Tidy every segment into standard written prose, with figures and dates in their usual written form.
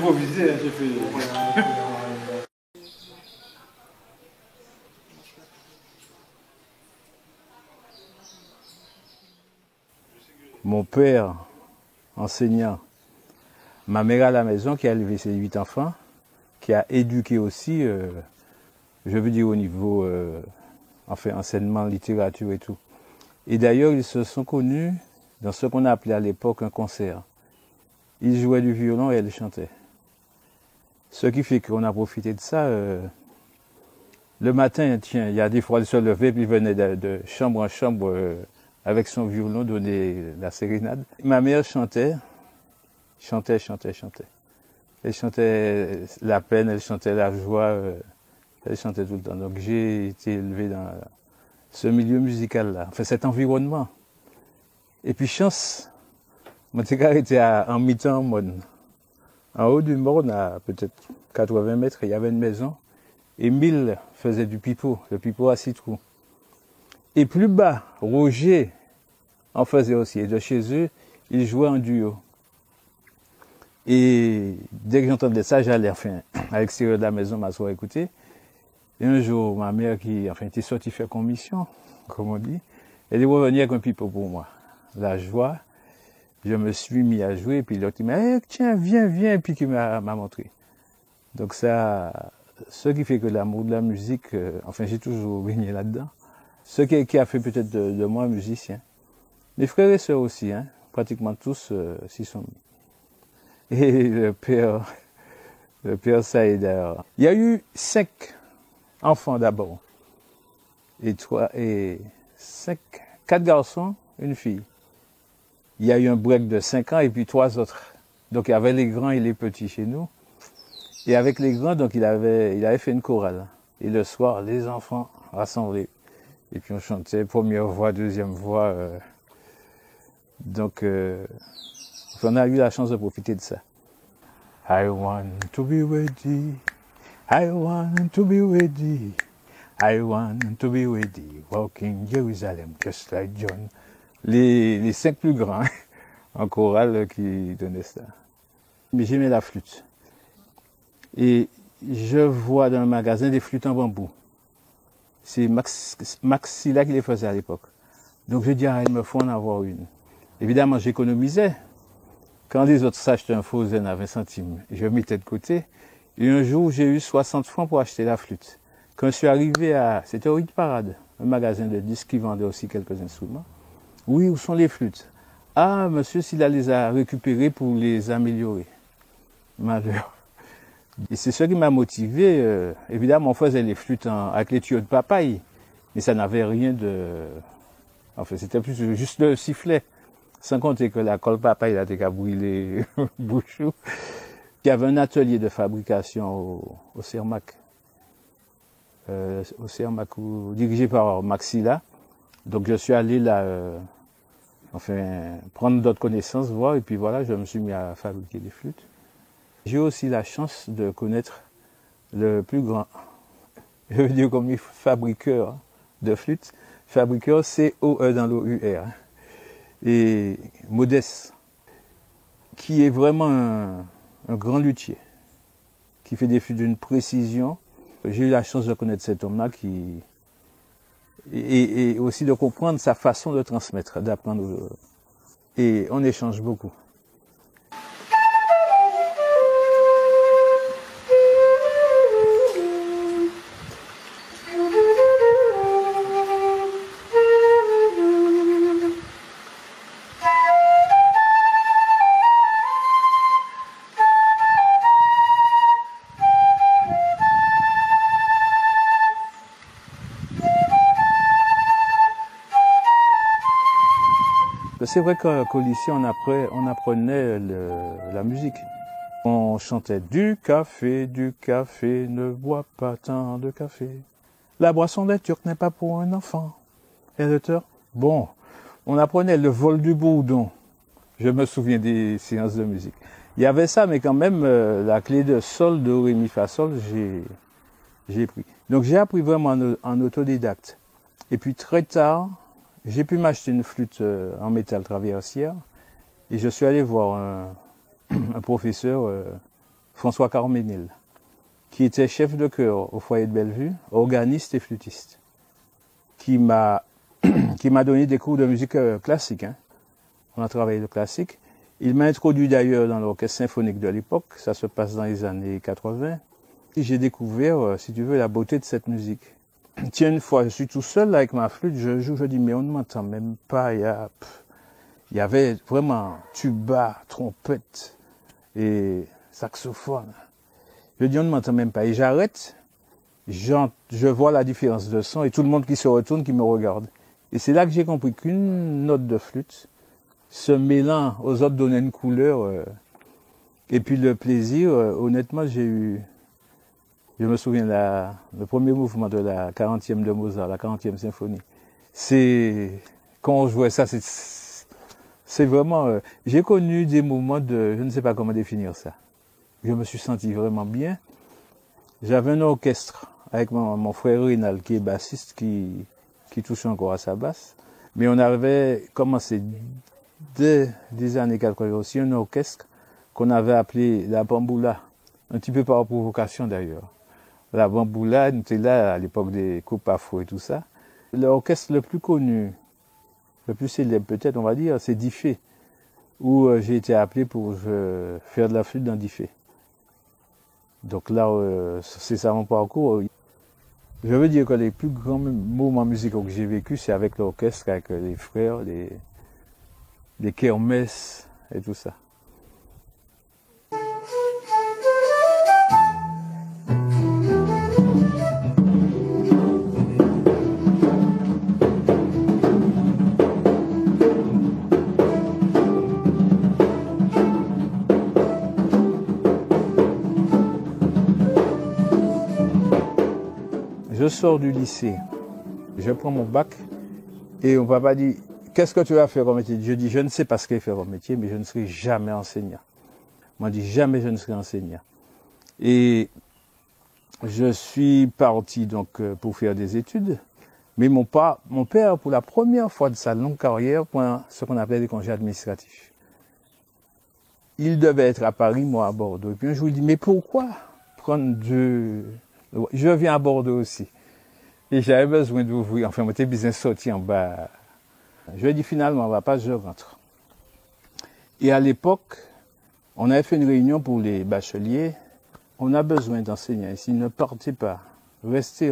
improvisé, hein, j'ai fait. Mon père, enseignant, ma mère à la maison qui a élevé ses 8 enfants, qui a éduqué aussi, je veux dire au niveau, enseignement, littérature et tout. Et d'ailleurs, ils se sont connus dans ce qu'on a appelé à l'époque un concert. Ils jouaient du violon et elle chantait. Ce qui fait qu'on a profité de ça. Le matin, tiens, il y a des fois, il se levait, puis il venait de chambre en chambre avec son violon donner la sérénade. Ma mère chantait. Elle chantait la peine, elle chantait la joie, elle chantait tout le temps. Donc j'ai été élevé dans ce milieu musical-là, enfin cet environnement. Et puis chance, mon tégard était en mi-temps en Morne. En haut du Morne, à peut-être 80 mètres, il y avait une maison. Émile faisait du pipeau, le pipeau à 6 trous. Et plus bas, Roger en faisait aussi. Et de chez eux, ils jouaient en duo. Et dès que j'entendais ça, j'allais à l'extérieur de la maison m'asseoir écouter. Et un jour, ma mère qui était sortie faire commission, comme on dit, elle est revenue avec un pipeau pour moi. La joie, je me suis mis à jouer, puis l'autre m'a dit, hey, tiens, viens, et puis qui m'a montré. Donc ça, ce qui fait que l'amour de la musique, j'ai toujours baigné là-dedans. Ce qui a fait peut-être de moi un musicien. Mes frères et sœurs aussi, hein, pratiquement tous s'y sont mis. Et le père Saïd, il y a eu 5 enfants d'abord. Et 4 garçons, une fille. Il y a eu un break de 5 ans et puis 3 autres. Donc il y avait les grands et les petits chez nous. Et avec les grands, donc il avait fait une chorale. Et le soir, les enfants rassemblés. Et puis on chantait première voix, deuxième voix. Donc on a eu la chance de profiter de ça. I want to be ready. I want to be ready. I want to be ready. Walking Jerusalem just like John. Les 5 plus grands en chorale qui donnaient ça. Mais j'aimais la flûte. Et je vois dans le magasin des flûtes en bambou. C'est Maxilla qui les faisait à l'époque. Donc je dis, il me faut en avoir une. Évidemment, j'économisais. Quand les autres s'achetaient un faux zen à 20 centimes, je mettais de côté. Et un jour, j'ai eu 60 francs pour acheter la flûte. Quand je suis arrivé c'était au Hit Parade, un magasin de disques qui vendait aussi quelques instruments. Oui, où sont les flûtes? Ah, monsieur, s'il les a récupérées pour les améliorer. Malheur. Et c'est ce qui m'a motivé. Évidemment, on faisait les flûtes avec les tuyaux de papaye, mais ça n'avait rien de... c'était plus juste le sifflet. Sans compter que la colle papaye, là, t'es qu'à brûler bouchou. Il y avait un atelier de fabrication au CERMAC. Dirigé par Maxilla. Donc je suis allé là, prendre d'autres connaissances, voir, et puis voilà, je me suis mis à fabriquer des flûtes. J'ai aussi la chance de connaître le plus grand, je veux dire comme fabriqueur de flûtes, fabriqueur C-O-E dans l'O-U-R, et Modeste, qui est vraiment un grand luthier, qui fait des flûtes d'une précision. J'ai eu la chance de connaître cet homme-là et aussi de comprendre sa façon de transmettre, d'apprendre. Et on échange beaucoup. C'est vrai qu'au lycée, on apprenait la musique. On chantait du café, ne bois pas tant de café. La boisson des Turcs n'est pas pour un enfant. Et l'auteur, bon, on apprenait le vol du bourdon. Je me souviens des séances de musique. Il y avait ça, mais quand même, la clé de sol, do, ré, mi, fa, sol, j'ai pris. Donc j'ai appris vraiment en autodidacte. Et puis très tard, j'ai pu m'acheter une flûte en métal traversière et je suis allé voir un professeur François Carménil, qui était chef de chœur au foyer de Bellevue, organiste et flûtiste, qui m'a donné des cours de musique classique. Hein. On a travaillé le classique. Il m'a introduit d'ailleurs dans l'orchestre symphonique de l'époque, ça se passe dans les années 80. Et j'ai découvert, si tu veux, la beauté de cette musique. Tiens, une fois, je suis tout seul avec ma flûte, je joue, je dis, mais on ne m'entend même pas. Il y avait vraiment tuba, trompette et saxophone. Je dis, on ne m'entend même pas. Et j'arrête, je vois la différence de son et tout le monde qui se retourne, qui me regarde. Et c'est là que j'ai compris qu'une note de flûte, se mêlant aux autres, donnait une couleur. Et puis le plaisir, honnêtement, je me souviens, le premier mouvement de la 40e de Mozart, la 40e symphonie. Quand on jouait ça, c'est vraiment, j'ai connu des moments je ne sais pas comment définir ça. Je me suis senti vraiment bien. J'avais un orchestre avec mon frère Rénal, qui est bassiste, qui touche encore à sa basse. Mais on avait commencé dès les années 80 aussi un orchestre qu'on avait appelé la Bamboula, un petit peu par provocation d'ailleurs. La Bamboula, on était là à l'époque des coupes afro et tout ça. L'orchestre le plus connu, le plus célèbre peut-être, on va dire, c'est Diffé, où j'ai été appelé pour faire de la flûte dans Diffé. Donc là, c'est ça mon parcours. Je veux dire que les plus grands moments musicaux que j'ai vécu, c'est avec l'orchestre, avec les frères, les kermesses et tout ça. Je sors du lycée, je prends mon bac et mon papa dit « Qu'est-ce que tu vas faire comme métier ?» Je dis « Je ne sais pas ce qu'il fait comme métier, mais je ne serai jamais enseignant. » Il m'a dit « Jamais je ne serai enseignant. » Et je suis parti donc pour faire des études, mais mon père, pour la première fois de sa longue carrière, prend ce qu'on appelait des congés administratifs. Il devait être à Paris, moi à Bordeaux. Et puis un jour, il dit « Mais pourquoi prendre Je viens à Bordeaux aussi. » Et j'avais besoin d'ouvrir, enfin, mon business sorti en bas. Je lui ai dit finalement, on va pas, je rentre. Et à l'époque, on avait fait une réunion pour les bacheliers. On a besoin d'enseignants ici, ne partez pas. Restez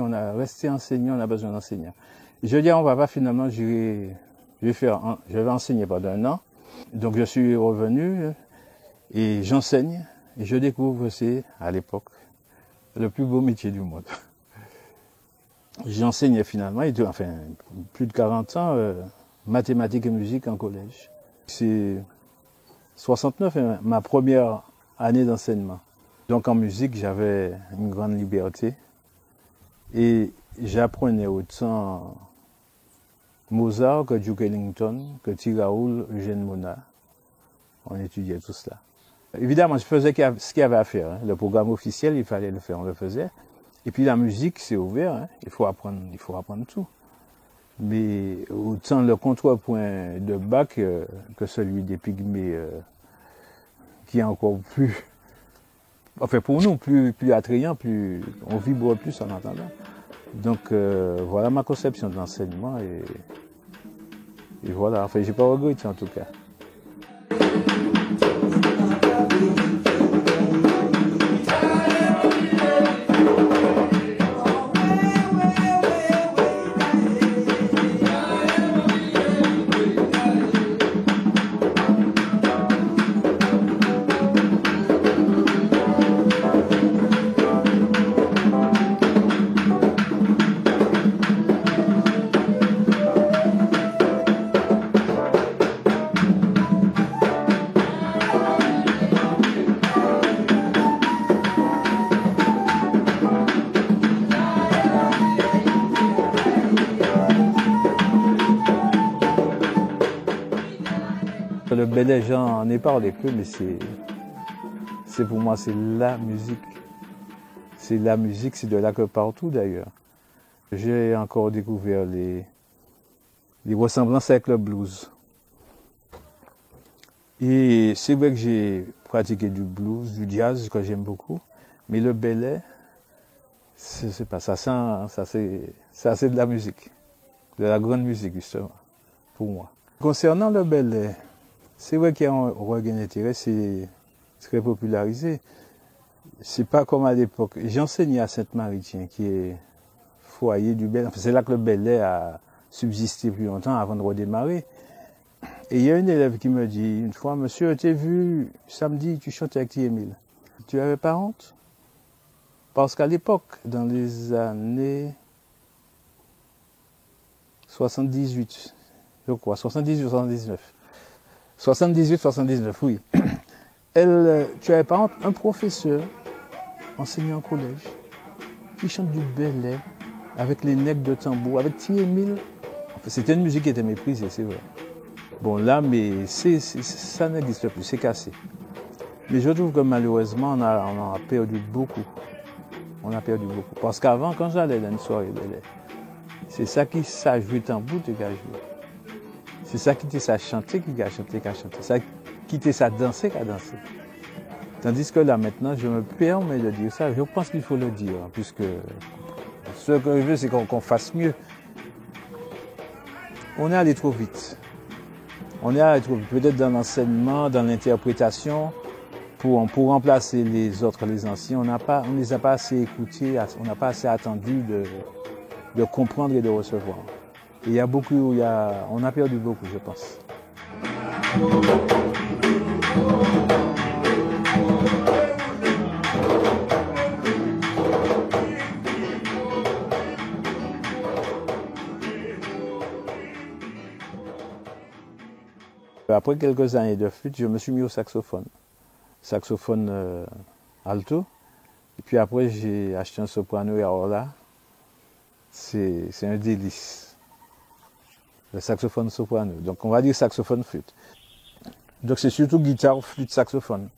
enseignants, on a besoin d'enseignants. Je lui ai dit, on va pas finalement, je vais enseigner pendant 1 an. Donc je suis revenu et j'enseigne. Et je découvre, c'est, à l'époque, le plus beau métier du monde. J'enseignais finalement, enfin, plus de 40 ans, mathématiques et musique en collège. C'est 69, ma première année d'enseignement. Donc en musique, j'avais une grande liberté et j'apprenais autant Mozart que Duke Ellington, que Tiraoul, Eugène Mona. On étudiait tout cela. Évidemment, je faisais ce qu'il y avait à faire. Hein. Le programme officiel, il fallait le faire, on le faisait. Et puis la musique, c'est ouvert, hein. Il faut apprendre tout. Mais autant le contrepoint de Bach que celui des Pygmées, qui est encore plus, enfin pour nous, plus attrayant, on vibre plus en entendant. Donc voilà ma conception de l'enseignement et voilà, enfin j'ai pas regretté en tout cas. Le Belay, j'en ai parlé peu, mais c'est pour moi, c'est la musique. C'est la musique, c'est de là que partout d'ailleurs. J'ai encore découvert les ressemblances avec le blues. Et c'est vrai que j'ai pratiqué du blues, du jazz, que j'aime beaucoup. Mais le belay, c'est pas ça. Ça c'est de la musique. De la grande musique, justement, pour moi. Concernant le belay, c'est vrai qu'il y a un regain d'intérêt, c'est très popularisé. C'est pas comme à l'époque. J'enseignais à Sainte-Marie, qui est foyer du belay. Enfin, c'est là que le belay a subsisté plus longtemps avant de redémarrer. Et il y a une élève qui me dit une fois, monsieur, t'ai vu samedi, tu chantais avec Thierry. Tu avais pas honte? Parce qu'à l'époque, dans les années 78, je crois, 78, 79. 78, 79, oui. Tu avais pas honte, un professeur, enseignant en collège, qui chante du belay avec les necks de tambour, avec Thierry. Enfin, c'était une musique qui était méprisée, c'est vrai. Bon, là, mais ça n'existe plus, c'est cassé. Mais je trouve que malheureusement, on a perdu beaucoup. On a perdu beaucoup. Parce qu'avant, quand j'allais dans une soirée belay, c'est ça qui ça joué tambour, tu as joué. C'est ça qui était ça chanter, qui a chanté, qui a chanté. Ça qui était ça danser, qui a dansé. Tandis que là, maintenant, je me permets de dire ça. Je pense qu'il faut le dire, puisque ce que je veux, c'est qu'on fasse mieux. On est allé trop vite. On est allé trop vite. Peut-être dans l'enseignement, dans l'interprétation, pour remplacer les autres, les anciens. On ne les a pas assez écoutés, on n'a pas assez attendu de comprendre et de recevoir. Et il y a beaucoup, on a perdu beaucoup, je pense. Après quelques années de flûte, je me suis mis au saxophone. Saxophone alto. Et puis après, j'ai acheté un soprano et alors là, c'est un délice. Le saxophone soprano. Donc on va dire saxophone flûte. Donc c'est surtout guitare, flûte, saxophone.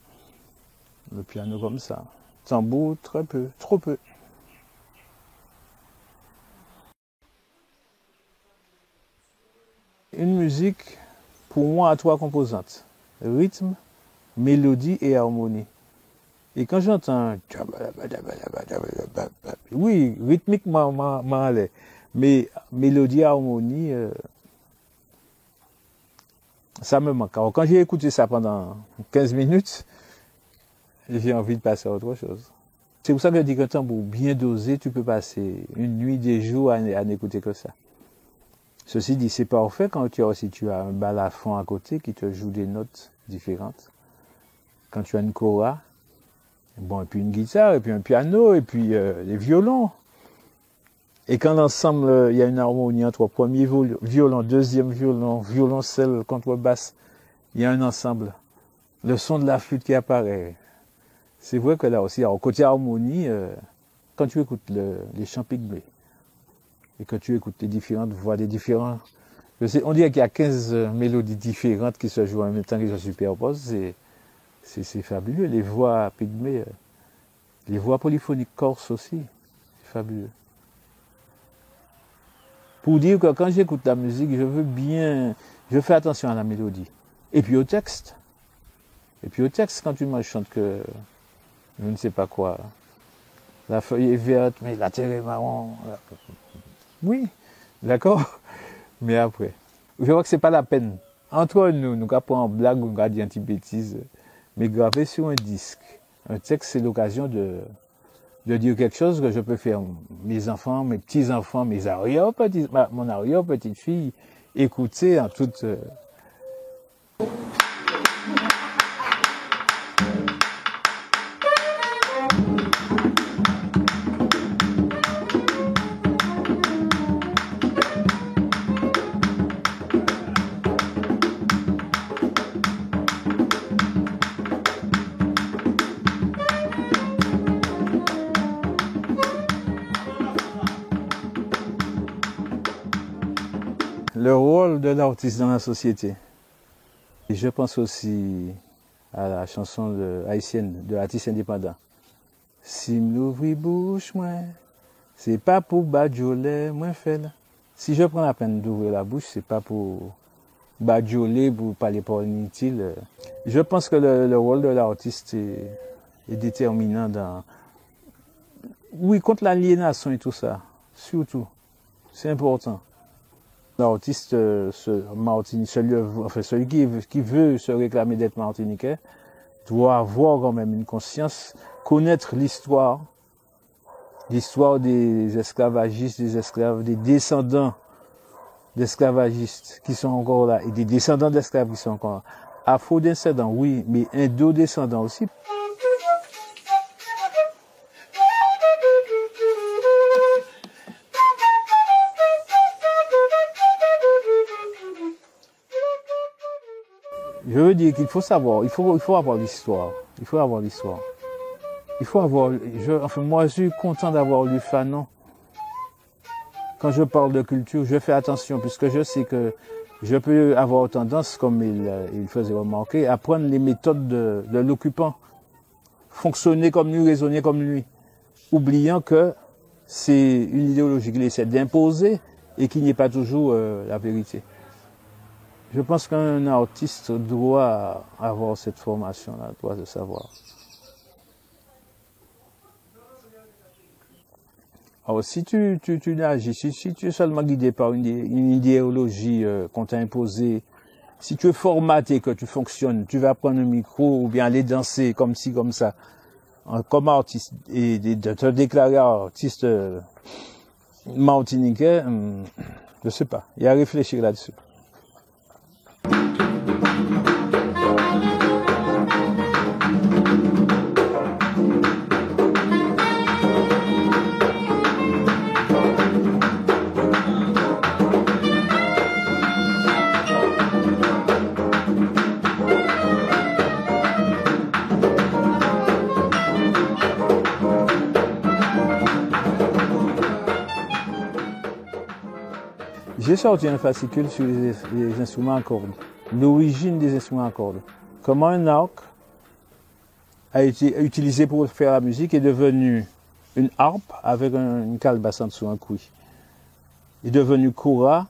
Le piano comme ça. Tambour, très peu, trop peu. Une musique, pour moi, a trois composantes. Rythme, mélodie et harmonie. Et quand j'entends... Oui, rythmiquement, m'allait. Mais mélodie, harmonie, ça me manque. Alors quand j'ai écouté ça pendant 15 minutes, j'ai envie de passer à autre chose. C'est pour ça que je dis qu'un tambour bien dosé, tu peux passer une nuit, des jours à n'écouter que ça. Ceci dit, c'est parfait quand tu as un balafon à côté qui te joue des notes différentes. Quand tu as une kora, bon, et puis une guitare, et puis un piano, et puis les violons. Et quand l'ensemble, il y a une harmonie entre premier violon, deuxième violon, violoncelle, contrebasse, il y a un ensemble. Le son de la flûte qui apparaît. C'est vrai que là aussi, alors, côté harmonie, quand tu écoutes les chants pygmées, et que tu écoutes les différentes voix, les différents... on dirait qu'il y a 15 mélodies différentes qui se jouent en même temps, qui se superposent. C'est fabuleux. Les voix pygmées, les voix polyphoniques corses aussi, c'est fabuleux. Pour dire que quand j'écoute la musique, je fais attention à la mélodie. Et puis au texte. Et puis au texte, quand tu me chantes que, je ne sais pas quoi, la feuille est verte, mais la terre est marron. Oui, d'accord. Mais après, je vois que c'est pas la peine. Entre nous, nous avons en blague, nous avons dit anti-bêtise, mais graver sur un disque, un texte, c'est l'occasion de dire quelque chose que je peux faire mes enfants, mes petits-enfants, mon arrière-petite-fille, écouter en toute... Le rôle de l'artiste dans la société. Et je pense aussi à la chanson haïtienne de l'artiste indépendant. Si m'ouvri bouche, moi, c'est pas pour badjoler, moi fait. Si je prends la peine d'ouvrir la bouche, c'est pas pour badiolé pour parler pas inutile. Je pense que le rôle de l'artiste est déterminant dans... Oui, contre l'aliénation et tout ça, surtout. C'est important. L'artiste, celui qui veut se réclamer d'être martiniquais, doit avoir quand même une conscience, connaître l'histoire des esclavagistes, des esclaves, des descendants d'esclavagistes qui sont encore là, et des descendants d'esclaves qui sont encore là. Afro-descendants, oui, mais indo-descendants aussi. Je veux dire qu'il faut savoir, il faut avoir l'histoire. Il faut avoir l'histoire. Il faut avoir, moi, je suis content d'avoir lu Fanon. Quand je parle de culture, je fais attention, puisque je sais que je peux avoir tendance, comme il faisait remarquer, à prendre les méthodes de l'occupant. Fonctionner comme lui, raisonner comme lui. Oubliant que c'est une idéologie qu'il essaie d'imposer et qu'il n'y ait pas toujours la vérité. Je pense qu'un artiste doit avoir cette formation-là, doit le savoir. Alors, si tu n'agis, si tu es seulement guidé par une idéologie qu'on t'a imposée, si tu es formaté, que tu fonctionnes, tu vas prendre un micro ou bien aller danser comme ci, comme ça, comme artiste, et de te déclarer artiste martiniquais, je sais pas, il y a à réfléchir là-dessus. J'ai sorti un fascicule sur les instruments à cordes, l'origine des instruments à cordes. Comment un arc a été utilisé pour faire la musique est devenu une harpe avec une calebasse en dessous, un couille. Il est devenu kora,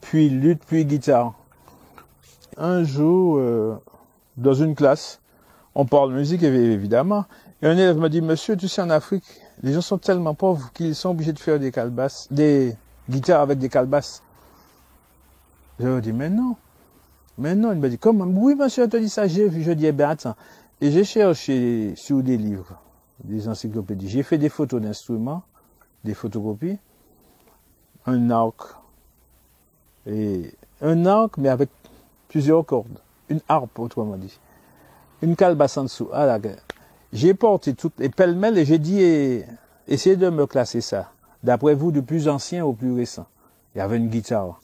puis luth, puis guitare. Un jour, dans une classe, on parle musique évidemment, et un élève me dit, monsieur, tu sais, en Afrique, les gens sont tellement pauvres qu'ils sont obligés de faire des calebasses, des guitares avec des calebasses. Je lui ai dit, mais non. Il m'a dit, comment? Oui, monsieur, tu as dit ça, j'ai vu. Je dis, eh ben, attends. Et j'ai cherché sur des livres, des encyclopédies. J'ai fait des photos d'instruments, des photocopies, un arc. Et un arc, mais avec plusieurs cordes. Une harpe, autrement dit. Une calebasse en dessous. Ah, là, j'ai porté toutes les pêle-mêle et j'ai dit, essayez de me classer ça. D'après vous, du plus ancien au plus récent. Il y avait une guitare.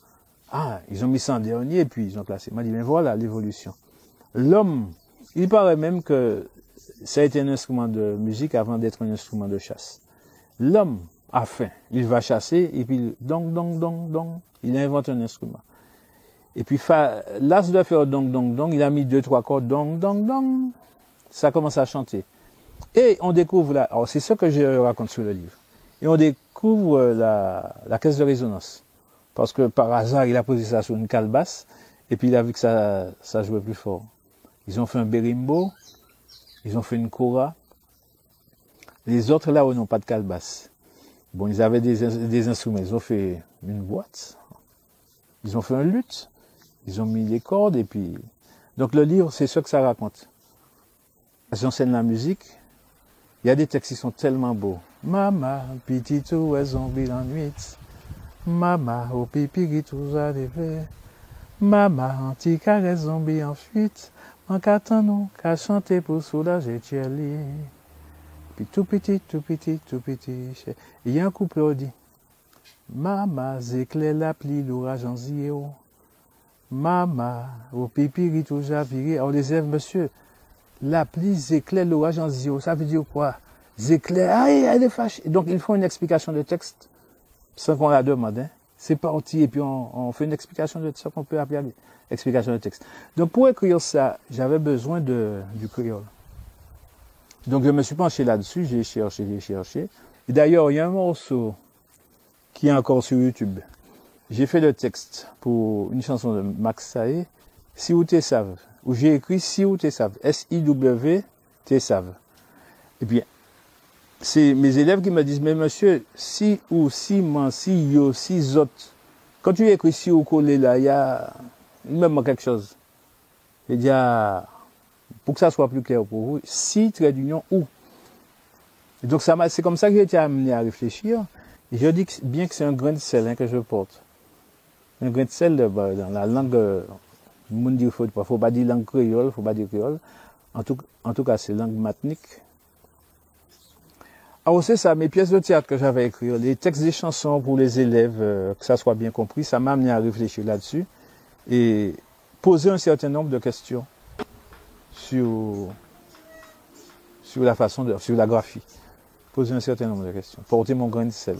Ah, ils ont mis ça en dernier et puis ils ont classé. Il m'a dit, mais voilà l'évolution. L'homme, il paraît même que ça a été un instrument de musique avant d'être un instrument de chasse. L'homme a faim. Il va chasser et puis dong, dong, dong, dong. Il invente un instrument. Et puis, l'as de faire dong, dong, dong, il a mis 2-3 cordes, dong, dong, dong. Ça commence à chanter. Et on découvre là, alors c'est ça que je raconte sur le livre. Et on découvre la caisse de résonance. Parce que par hasard, il a posé ça sur une calebasse, et puis il a vu que ça jouait plus fort. Ils ont fait un bérimbo, ils ont fait une kora. Les autres là, n'ont pas de calebasse. Bon, ils avaient des instruments, ils ont fait une boîte, ils ont fait un luth, ils ont mis les cordes, et puis... Donc le livre, c'est ce que ça raconte. J'enseigne la musique, il y a des textes qui sont tellement beaux. Mama, pitito, zombie la nuit. Mama, au pipi, tout a levé. Mama, anti-carré, zombie en fuite. En qu'attendons, qu'à chanter pour soulager Thierry. Puis tout petit, tout petit, tout petit. Il y a un couple qui dit. Mama, zéclé la pli, l'orage en zio. Mama, au pipi, tout a viré. Alors les élèves, monsieur, la pluie éclaire l'orage en zio. Ça veut dire quoi? Éclair, aïe, elle est fâchée. Donc, il faut une explication de texte, sans qu'on la demande. Hein. C'est parti, et puis on fait une explication de texte qu'on peut appeler explication de texte. Donc, pour écrire ça, j'avais besoin du créole. Donc, je me suis penché là-dessus, j'ai cherché. Et d'ailleurs, il y a un morceau qui est encore sur YouTube. j'ai fait le texte pour une chanson de Max Saé, Si ou t'es save, où j'ai écrit Si ou t'es save, S-I-W, t'es save. Et puis, c'est mes élèves qui me disent, mais monsieur, si ou, si man, si yo, si zot, quand tu écris si ou collé là, il me manque quelque chose. Il dit, pour que ça soit plus clair pour vous, si, trait d'union, ou. Et donc, c'est comme ça que j'ai été amené à réfléchir. Et je dis bien que c'est un grain de sel que je porte. Un grain de sel dans la langue, le monde dit, faut pas dire langue créole, faut pas dire créole. En tout cas, c'est langue matnique. Alors c'est ça, mes pièces de théâtre que j'avais écrites, les textes des chansons pour les élèves, que ça soit bien compris, ça m'a amené à réfléchir là-dessus et poser un certain nombre de questions sur la graphie. Poser un certain nombre de questions, porter mon grain de sel.